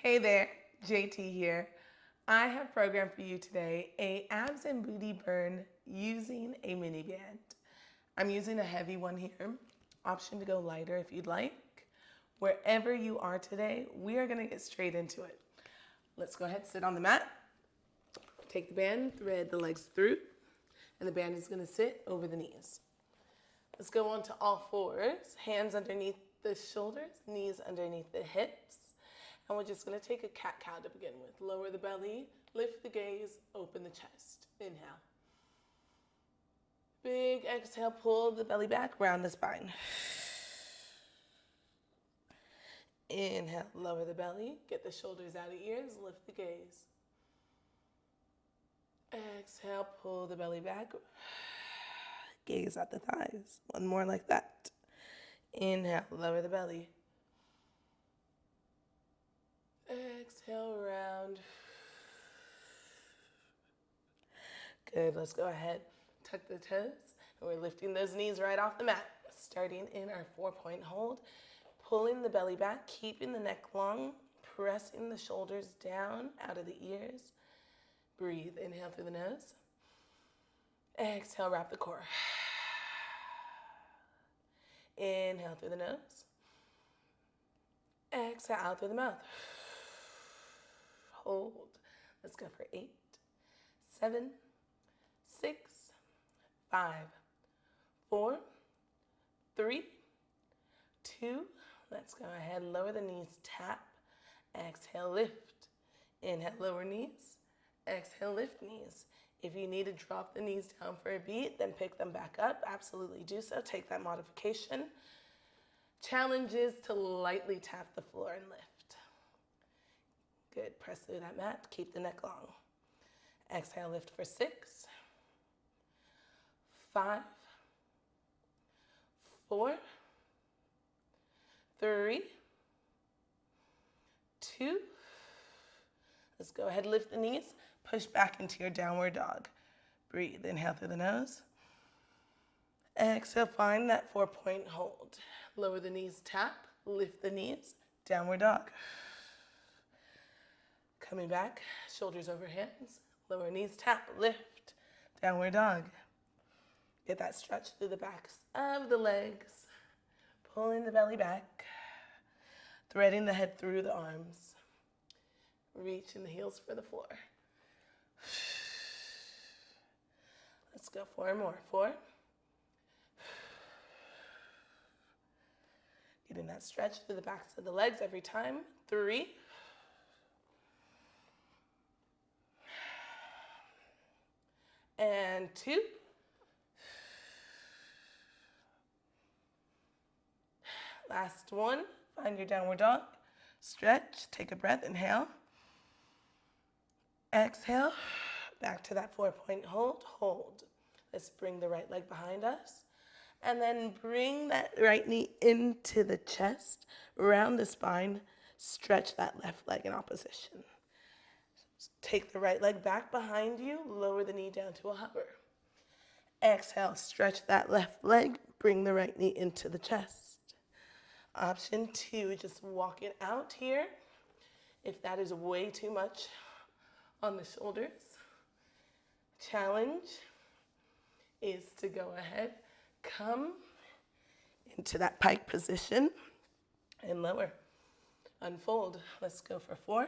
Hey there, JT here. I have programmed for you today a abs and booty burn using a mini band. I'm using a heavy one here. Option to go lighter if you'd like. Wherever you are today, we are gonna get straight into it. Let's go ahead, sit on the mat. Take the band, thread the legs through, and the band is gonna sit over the knees. Let's go on to all fours, hands underneath the shoulders, knees underneath the hips. And we're just gonna take a cat-cow to begin with. Lower the belly, lift the gaze, open the chest. Inhale. Big exhale, pull the belly back, round the spine. Inhale, lower the belly, get the shoulders out of ears, lift the gaze. Exhale, pull the belly back, gaze at the thighs. One more like that. Inhale, lower the belly. Exhale, round. Good, let's go ahead. Tuck the toes, and we're lifting those knees right off the mat. Starting in our 4-point hold, pulling the belly back, keeping the neck long, pressing the shoulders down out of the ears. Breathe, inhale through the nose. Exhale, wrap the core. Inhale through the nose. Exhale out through the mouth. Hold. Let's go for 8, 7, 6, 5, 4, 3, 2. Let's go ahead, lower the knees, tap. Exhale, lift. Inhale, lower knees. Exhale, lift knees. If you need to drop the knees down for a beat, then pick them back up. Absolutely do so. Take that modification. Challenge is to lightly tap the floor and lift. Good. Press through that mat. Keep the neck long. Exhale, lift for 6, 5, 4, 3, 2. Let's go ahead, lift the knees, push back into your downward dog. Breathe, inhale through the nose. Exhale, find that 4-point hold. Lower the knees, tap, lift the knees, downward dog. Coming back, shoulders over hands, lower knees, tap, lift, downward dog. Get that stretch through the backs of the legs, pulling the belly back, threading the head through the arms, reaching the heels for the floor. Let's go 4 more. 4. Getting that stretch through the backs of the legs every time. 3. And 2. Last one. Find your downward dog. Stretch. Take a breath. Inhale. Exhale. Back to that 4-point hold. Hold. Let's bring the right leg behind us. And then bring that right knee into the chest. Round the spine. Stretch that left leg in opposition. Take the right leg back behind you, lower the knee down to a hover. Exhale, stretch that left leg, bring the right knee into the chest. Option 2, just walk it out here. If that is way too much on the shoulders, challenge is to go ahead, come into that pike position and lower. Unfold. Let's go for 4.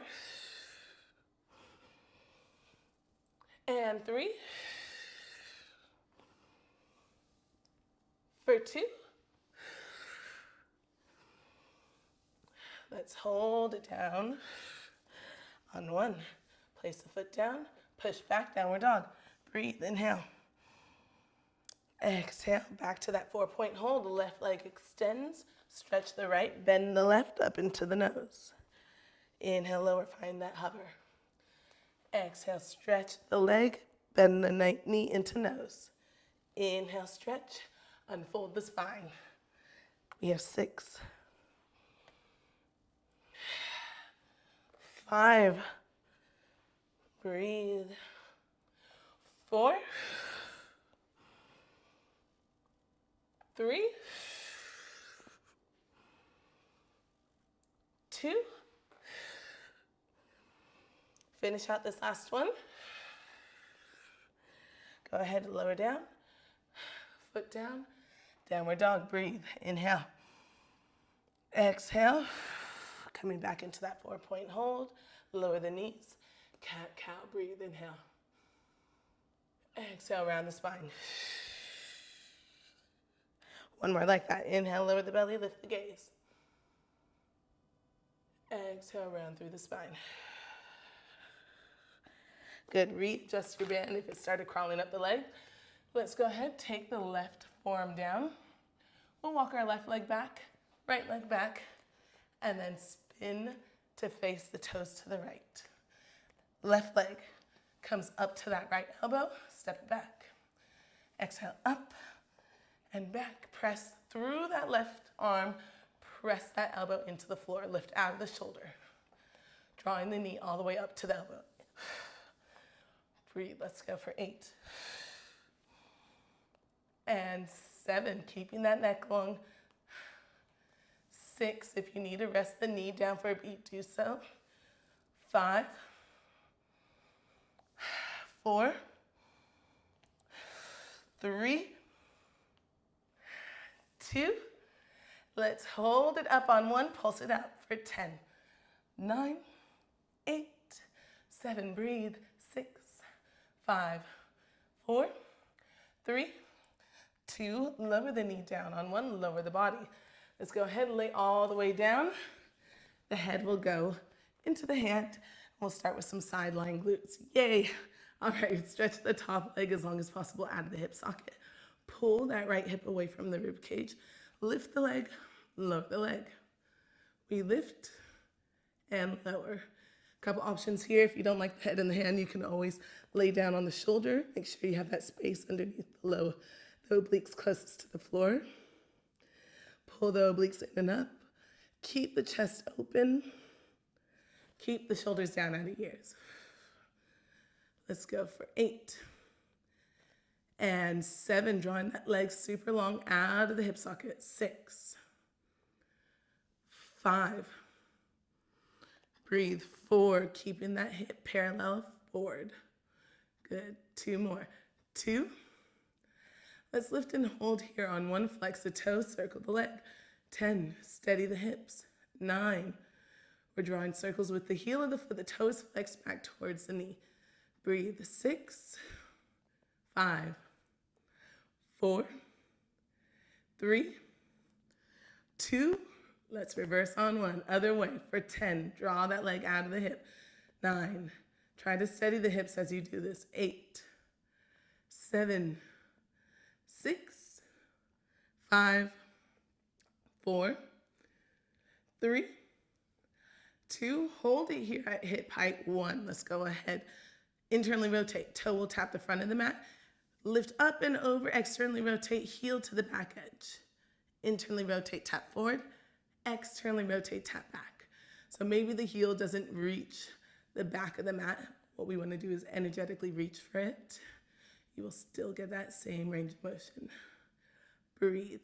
And 3. For 2. Let's hold it down on 1. Place the foot down, push back, downward dog. Breathe, inhale. Exhale, back to that 4-point hold. The left leg extends, stretch the right, bend the left up into the nose. Inhale, lower, find that hover. Exhale, stretch the leg, bend the knee into nose. Inhale, stretch, unfold the spine. We have 6, 5, breathe, 4, 3, 2, Finish out this last one. Go ahead and lower down. Foot down. Downward dog. Breathe. Inhale. Exhale. Coming back into that 4-point hold. Lower the knees. Cat, cow. Breathe. Inhale. Exhale, round the spine. One more like that. Inhale, lower the belly, lift the gaze. Exhale, round through the spine. Good. Readjust your band if it started crawling up the leg. Let's go ahead, take the left forearm down. We'll walk our left leg back, right leg back, and then spin to face the toes to the right. Left leg comes up to that right elbow, step it back. Exhale, up and back. Press through that left arm, press that elbow into the floor, lift out of the shoulder. Drawing the knee all the way up to the elbow. Breathe, let's go for 8. And 7, keeping that neck long. 6, if you need to rest the knee down for a beat, do so. 5, 4, 3, 2. Let's hold it up on 1, pulse it out for 10, 9, 8, 7, breathe, 6, 5, 4, 3, 2, lower the knee down on 1, lower the body. Let's go ahead and lay all the way down. The head will go into the hand. We'll start with some side lying glutes. Yay. All right, stretch the top leg as long as possible out of the hip socket. Pull that right hip away from the rib cage. Lift the leg, lower the leg. We lift and lower. A couple options here. If you don't like the head and the hand, you can always lay down on the shoulder. Make sure you have that space underneath the obliques closest to the floor. Pull the obliques in and up. Keep the chest open. Keep the shoulders down out of ears. Let's go for 8. And 7, drawing that leg super long out of the hip socket. 6, 5, breathe. 4, keeping that hip parallel forward. Good. 2 more. 2. Let's lift and hold here on 1. Flex the toes, circle the leg. 10, steady the hips. 9, we're drawing circles with the heel of the foot, the toes flex back towards the knee. Breathe. 6, 5, 4, 3, 2. Let's reverse on 1. Other way for 10. Draw that leg out of the hip. 9. Try to steady the hips as you do this. 8, 7, 6, 5, 4, 3, 2. Hold it here at hip height. 1. Let's go ahead. Internally rotate. Toe will tap the front of the mat. Lift up and over. Externally rotate. Heel to the back edge. Internally rotate. Tap forward. Externally rotate. Tap back. So maybe the heel doesn't reach the back of the mat. What we want to do is energetically reach for it. You will still get that same range of motion. Breathe.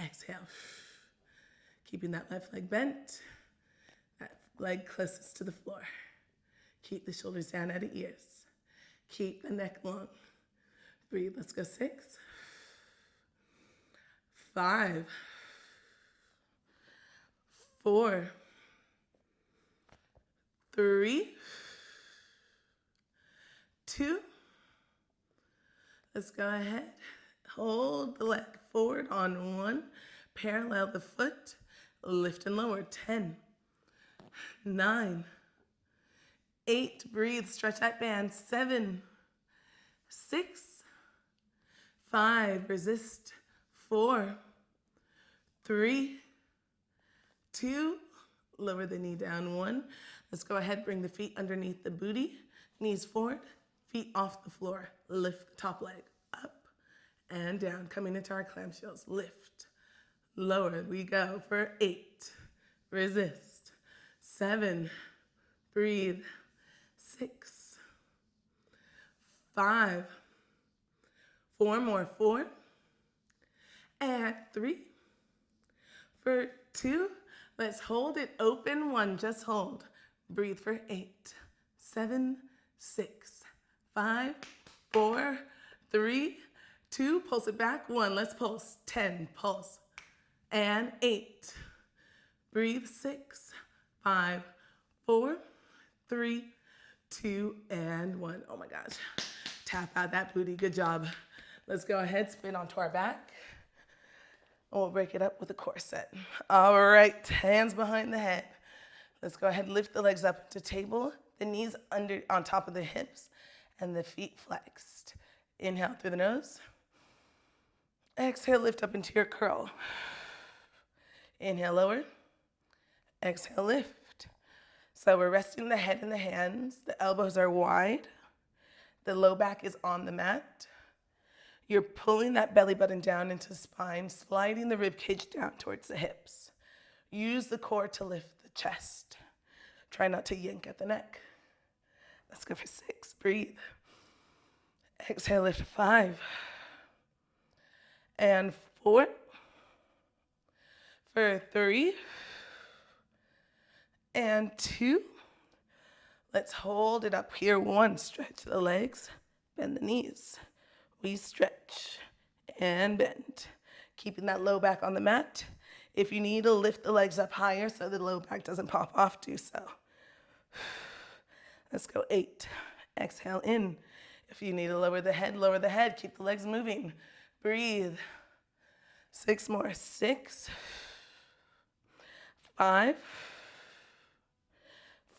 Exhale. Keeping that left leg bent. That leg closest to the floor. Keep the shoulders down out of ears. Keep the neck long. Breathe. Let's go. 6, 5, 4, 3, 2. Let's go ahead. Hold the leg forward on 1. Parallel the foot. Lift and lower. 10, 9, 8. Breathe. Stretch that band. 7, 6, 5. Resist. 4, 3, 2. Lower the knee down. 1. Let's go ahead. Bring the feet underneath the booty. Knees forward. Feet off the floor. Lift the top leg up and down. Coming into our clamshells. Lift. Lower. We go for 8. Resist. 7. Breathe. 6, 5. 4 more. 4. And 3. For 2. Let's hold it open. 1. Just hold. Breathe for 8, 7, 6, 5, 4, 3, 2, pulse it back, 1, let's pulse, 10, pulse, and 8, breathe, 6, 5, 4, 3, 2, and 1. Oh my gosh, tap out that booty, good job. Let's go ahead, spin onto our back. And we'll break it up with a core set. All right, hands behind the head. Let's go ahead and lift the legs up to table, the knees under on top of the hips, and the feet flexed. Inhale through the nose. Exhale, lift up into your curl. Inhale, lower. Exhale, lift. So we're resting the head in the hands. The elbows are wide. The low back is on the mat. You're pulling that belly button down into the spine, sliding the rib cage down towards the hips. Use the core to lift the chest. Try not to yank at the neck. Let's go for 6. Breathe. Exhale, lift 5. And 4. For 3. And 2. Let's hold it up here. 1, stretch the legs, bend the knees. We stretch and bend, keeping that low back on the mat. If you need to lift the legs up higher so the low back doesn't pop off, do so. Let's go 8. Exhale in. If you need to lower the head, keep the legs moving. Breathe. 6 more. 6, 5,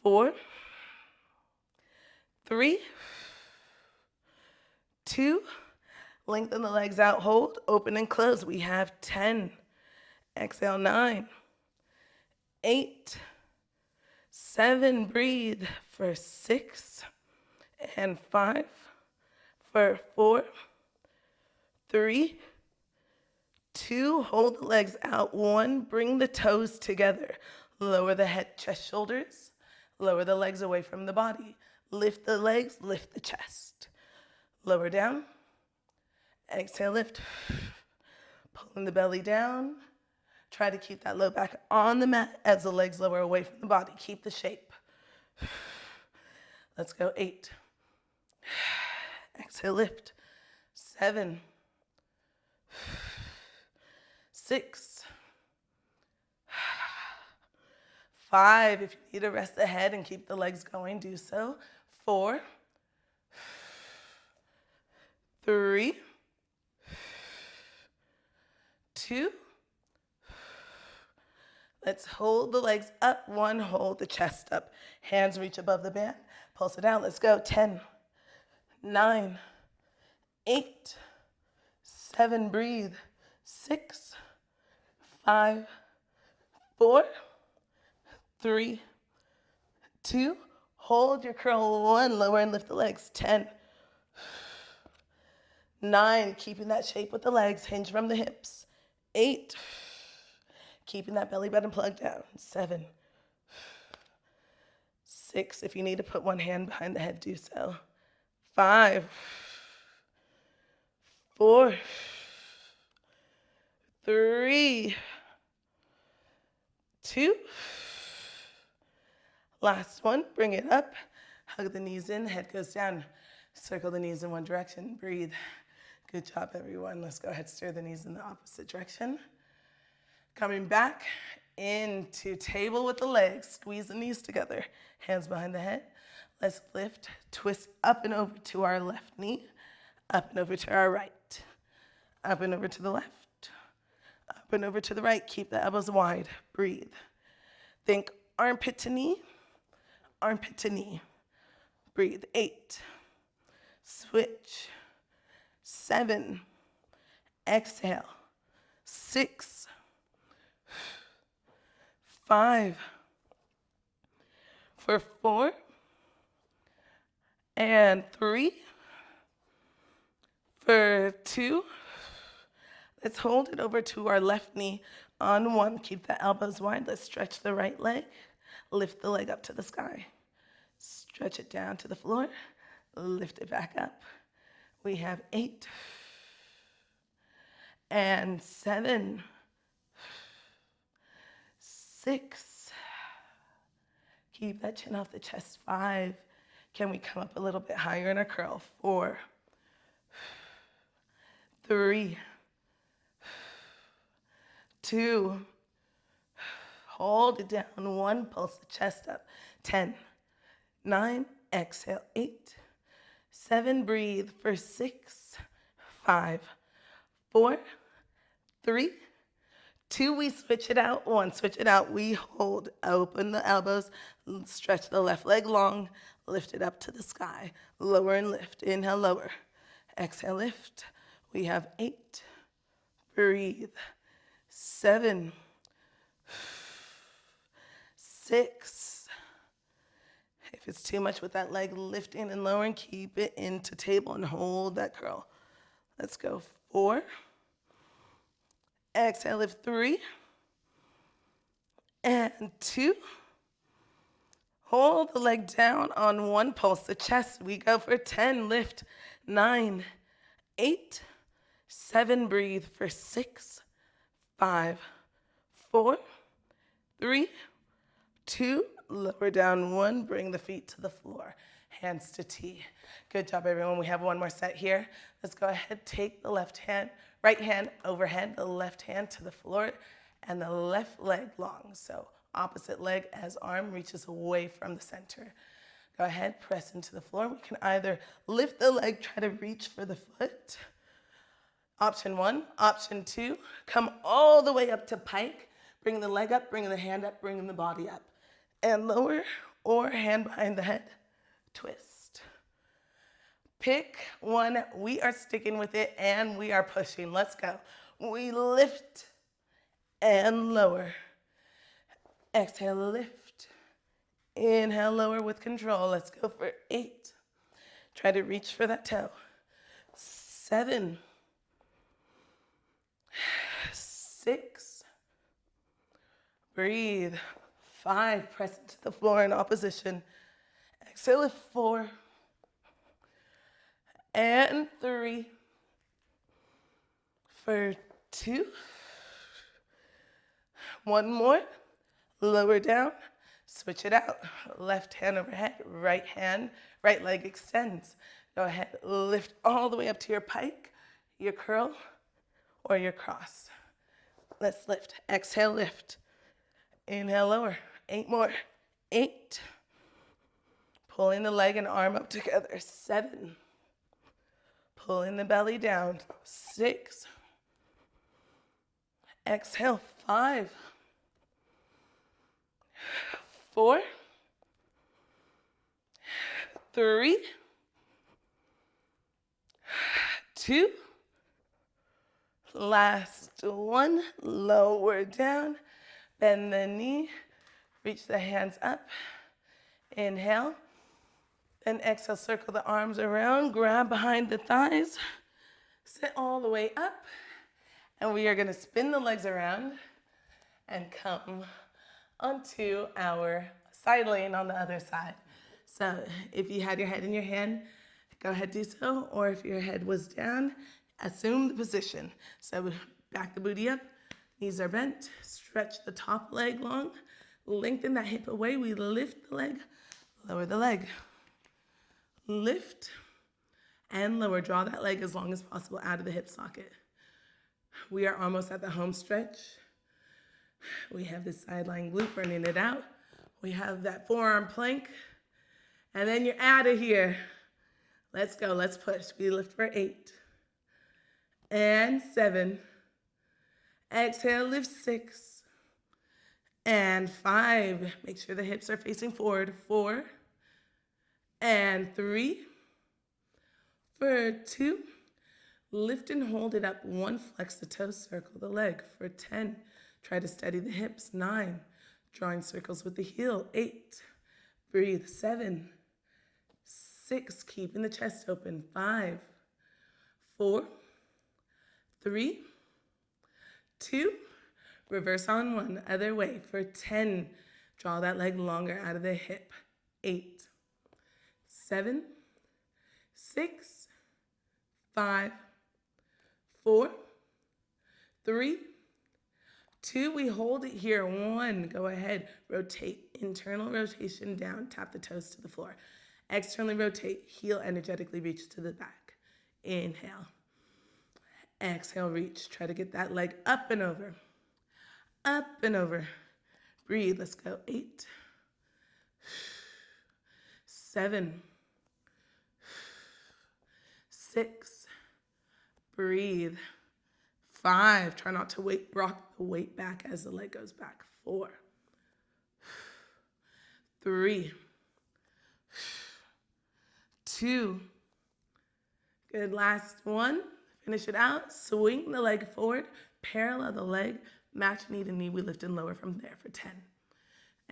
4, 3, 2, lengthen the legs out, hold, open and close. We have 10. Exhale, 9, 8, 7, breathe for 6, and 5, for 4, 3, 2, hold the legs out, 1, bring the toes together. Lower the head, chest, shoulders, lower the legs away from the body. Lift the legs, lift the chest. Lower down, exhale, lift. Pulling the belly down. Try to keep that low back on the mat as the legs lower away from the body. Keep the shape. Let's go 8. Exhale, lift. 7, 6, 5. If you need to rest the head and keep the legs going, do so. 4, 3, 2. Let's hold the legs up. 1, hold the chest up. Hands reach above the band. Pulse it out. Let's go. 10, 9, 8, 7, breathe. 6, 5, 4, 3, 2. Hold your curl. 1, lower and lift the legs. 10, 9, keeping that shape with the legs, hinge from the hips. 8, keeping that belly button plugged down. 7, 6, if you need to put one hand behind the head, do so. 5, 4, 3, 2. Last one, bring it up. Hug the knees in, head goes down. Circle the knees in one direction, breathe. Good job, everyone. Let's go ahead, stir the knees in the opposite direction. Coming back into table with the legs. Squeeze the knees together. Hands behind the head. Let's lift, twist up and over to our left knee. Up and over to our right. Up and over to the left. Up and over to the right. Keep the elbows wide. Breathe. Think armpit to knee. Armpit to knee. Breathe. 8. Switch. 7. Exhale. 6. 5. For 4. And 3. For 2. Let's hold it over to our left knee on 1. Keep the elbows wide. Let's stretch the right leg. Lift the leg up to the sky. Stretch it down to the floor. Lift it back up. We have 8 and 7, 6. Keep that chin off the chest. 5. Can we come up a little bit higher in our curl? 4, 3, 2, hold it down. 1, pulse the chest up. 10, 9, exhale. 8, 7, breathe for 6, 5, 4, 3, 2, we switch it out. 1, switch it out. We hold, open the elbows, stretch the left leg long, lift it up to the sky. Lower and lift. Inhale, lower. Exhale, lift. We have 8, breathe. 7, 6. If it's too much with that leg lifting and lowering, keep it into table and hold that curl. Let's go. 4. Exhale, lift. 3. And 2. Hold the leg down on 1, pulse the chest. We go for 10, lift. 9, 8, 7, breathe for 6, 5, 4, 3, 2, lower down 1, bring the feet to the floor. Hands to T. Good job, everyone. We have one more set here. Let's go ahead, take the right hand overhead, the left hand to the floor, and the left leg long. So opposite leg as arm reaches away from the center. Go ahead, press into the floor. We can either lift the leg, try to reach for the foot. Option 1. Option 2, come all the way up to pike. Bring the leg up, bring the hand up, bring the body up. And lower, or hand behind the head, twist. Pick one. We are sticking with it and we are pushing. Let's go. We lift and lower. Exhale, lift. Inhale, lower with control. Let's go for 8. Try to reach for that toe. 7, 6, breathe. 5, press into the floor in opposition. Exhale, lift. 4, and 3, for 2, 1 more, lower down, switch it out. Left hand overhead, right leg extends. Go ahead, lift all the way up to your pike, your curl, or your cross. Let's lift. Exhale, lift. Inhale, lower. 8 more. 8. Pulling the leg and arm up together. 7. Pulling the belly down. 6. Exhale. 5. 4. 3. 2. Last one. Lower down. Bend the knee. Reach the hands up. Inhale. Then exhale, circle the arms around. Grab behind the thighs. Sit all the way up. And we are going to spin the legs around and come onto our side lane on the other side. So if you had your head in your hand, go ahead, do so. Or if your head was down, assume the position. So back the booty up, knees are bent, stretch the top leg long, lengthen that hip away. We lift the leg, lower the leg. Lift and lower. Draw that leg as long as possible out of the hip socket. We are almost at the home stretch. We have this sideline glute, burning it out. We have that forearm plank. And then you're out of here. Let's go. Let's push. We lift for 8. And 7. Exhale, lift 6. And 5. Make sure the hips are facing forward. 4. And 3. For 2. Lift and hold it up. 1, flex the toes, circle the leg. For 10, try to steady the hips. 9, drawing circles with the heel. 8, breathe. 7, 6, keeping the chest open. 5, 4, 3, 2, reverse on 1, other way. For 10, draw that leg longer out of the hip. 8, 7, 6, 5, 4, 3, 2, we hold it here. 1, go ahead, rotate, internal rotation down, tap the toes to the floor. Externally rotate. Heel energetically reach to the back. Inhale. Exhale, reach. Try to get that leg up and over. Up and over. Breathe. Let's go. 8, 7, 6. Breathe. 5. Try not to rock the weight back as the leg goes back. 4, 3, 2. Good. Last one. Finish it out. Swing the leg forward. Parallel the leg. Match knee to knee. We lift and lower from there for 10.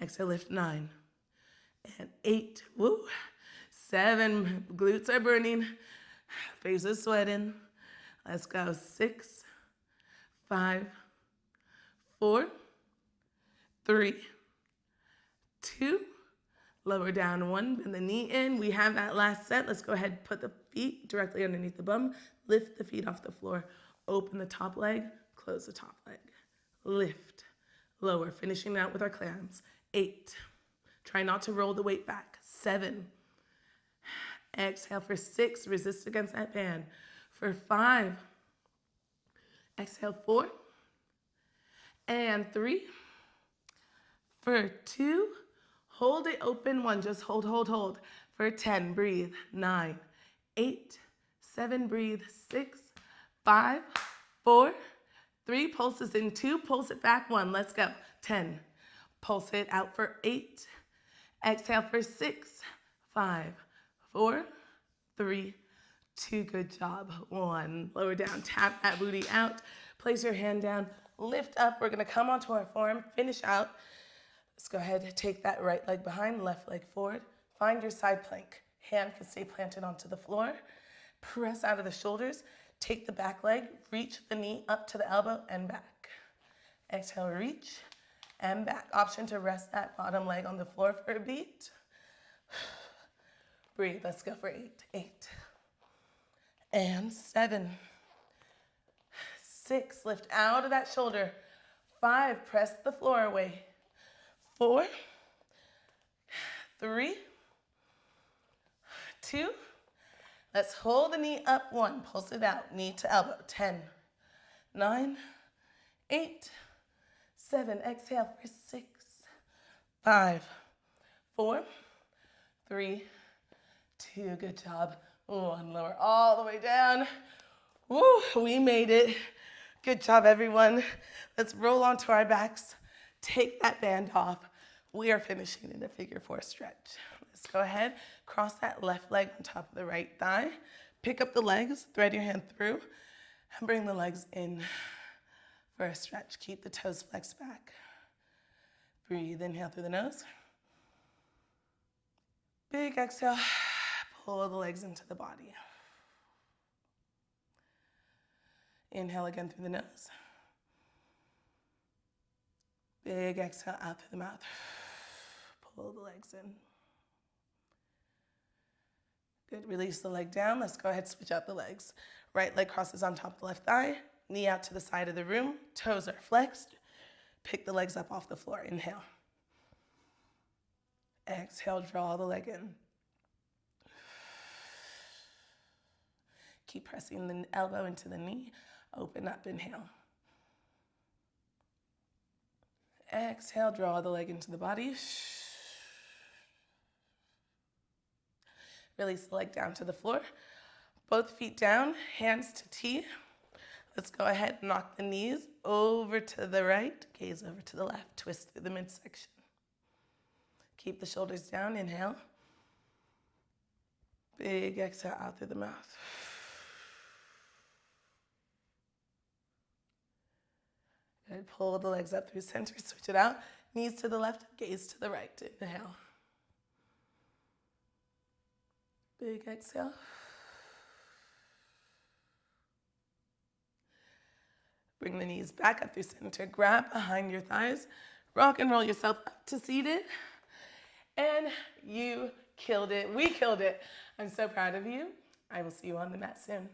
Exhale, lift 9. And 8. Woo. 7. Glutes are burning. Face is sweating. Let's go. 6, 5, 4, 3, 2. Lower down 1. Bend the knee in. We have that last set. Let's go ahead and put the feet directly underneath the bum. Lift the feet off the floor. Open the top leg. Close the top leg. Lift. Lower. Finishing out with our clams. 8. Try not to roll the weight back. 7. Exhale for 6. Resist against that band. For 5. Exhale 4. And 3. For 2. Hold it open. 1. Just hold, hold, hold. For 10. Breathe. 9, 8, 7. Breathe. 6, 5, 4, 3. Pulses in. 2. Pulse it back. 1. Let's go. 10. Pulse it out for 8. Exhale for 6, 5, 4, 3, 2. Good job. 1. Lower down. Tap that booty out. Place your hand down. Lift up. We're going to come onto our forearm. Finish out. Let's go ahead and take that right leg behind, left leg forward. Find your side plank. Hand can stay planted onto the floor. Press out of the shoulders. Take the back leg. Reach the knee up to the elbow and back. Exhale, reach and back. Option to rest that bottom leg on the floor for a beat. Breathe. Let's go for 8. 8. And 7. 6. Lift out of that shoulder. 5. Press the floor away. 4, 3, 2. Let's hold the knee up. 1. Pulse it out. Knee to elbow. 10, 9, 8, 7. Exhale for 6, 5, 4, 3, 2. Good job. 1. Lower all the way down. Woo, we made it. Good job, everyone. Let's roll onto our backs. Take that band off. We are finishing in a figure 4 stretch. Let's go ahead, cross that left leg on top of the right thigh. Pick up the legs, thread your hand through, and bring the legs in for a stretch. Keep the toes flexed back. Breathe, inhale through the nose. Big exhale, pull the legs into the body. Inhale again through the nose. Big exhale out through the mouth. Pull the legs in. Good. Release the leg down. Let's go ahead and switch out the legs. Right leg crosses on top of the left thigh. Knee out to the side of the room. Toes are flexed. Pick the legs up off the floor. Inhale. Exhale, draw the leg in. Keep pressing the elbow into the knee. Open up, inhale. Exhale, draw the leg into the body. Release the leg down to the floor. Both feet down, hands to T. Let's go ahead and knock the knees over to the right, gaze over to the left, twist through the midsection. Keep the shoulders down, inhale. Big exhale out through the mouth. Good, pull the legs up through center, switch it out. Knees to the left, gaze to the right, inhale. Big exhale. Bring the knees back up through center, grab behind your thighs, rock and roll yourself up to seated. And you killed it, we killed it. I'm so proud of you. I will see you on the mat soon.